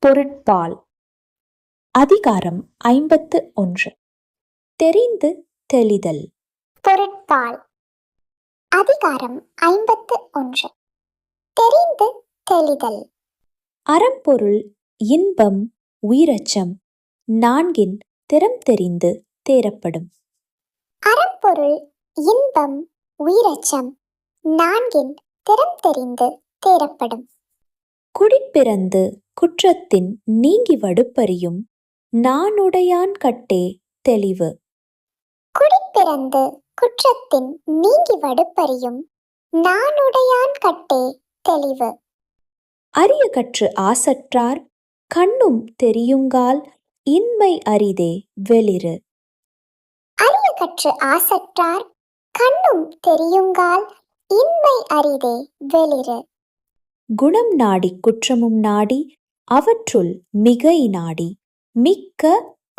பொருட்பால். அதிகாரம் 51. தெரிந்து தெளிதல். பொருட்பால். அதிகாரம் 51. தெரிந்து தெளிதல். அறம்பொருள், இன்பம், உயிரச்சம் நான்கின் திறம் தெரிந்து தேரப்படும். அறம்பொருள், இன்பம், உயிரச்சம் நான்கின் திறம் தெரிந்து தேரப்படும். குடிப்பிறந்து குற்றத்தின் நீங்கி வடுப்பறியும் நானுடையான் கட்டே தெளிவு. குடிப்பிறந்து குற்றத்தின் நீங்கி வடுப்பறியும் நானுடையான் கட்டே தெளிவு. அரிய கற்று ஆசற்றார் கண்ணும் தெரியுங்கால் இன்மை அரிதே வெளிறு. அரிய கற்று ஆசற்றார் கண்ணும் தெரியுங்கால் இன்மை அரிதே வெளிறு. குணம் நாடி குற்றமும் நாடி அவற்றுள் மிகை நாடி மிக்க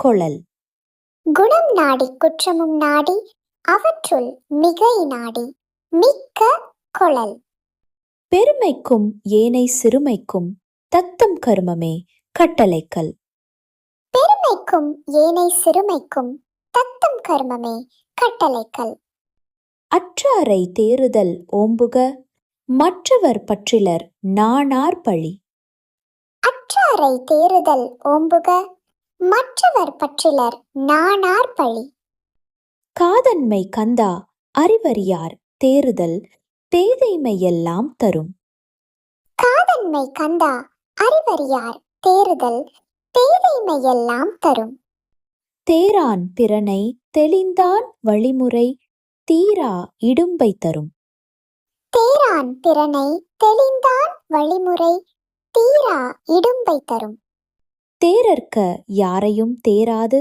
கொளல். குணம் நாடி குற்றமும் நாடி அவற்றுள் மிகை நாடி மிக்க கொளல். பெருமைக்கும் ஏனை சிறுமைக்கும் தத்தம் கருமமே கட்டளைக்கல். பெருமைக்கும் ஏனை சிறுமைக்கும் தத்தம் கர்மமே கட்டளைக்கல். அற்றாரை தேறுதல் ஓம்புக மற்றவர் பற்றிலர் நாணார் பழி. அற்றாரை தேறுதல் ஓம்புக மற்றவர் பற்றிலர் நாணார் பழி. காதன்மை கந்தா அறிவறியார் தேறுதல் பேதைமை எல்லாம் தரும். காதன்மை கந்தா அறிவறியார் தேறுதல் பேதைமை எல்லாம் தரும். தேரான் பிறனை தெளிந்தான் வழிமுறை தீரா இடும்பை தரும். தேரான் பிறனை தெளிந்தான் வழிமுறை தீரா இடும்பை தரும். தேரற்க யாரையும் தேராது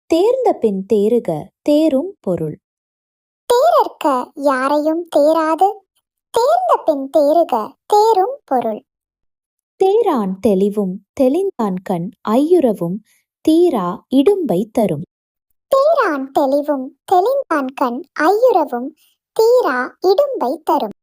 தேர்ந்த பின் தேறுக தேரும் பொருள். தேரற்க யாரையும் தேராது தேர்ந்த பின் தேறுக தேரும் பொருள். தேரான் தெளிவும் தெளிந்தான் கண் ஐயுறவும் தீரா இடும்பை தரும். தேரான் தெளிவும் தெளிந்தான் கண் ஐயுறவும் தீரா இடும்பை தரும்.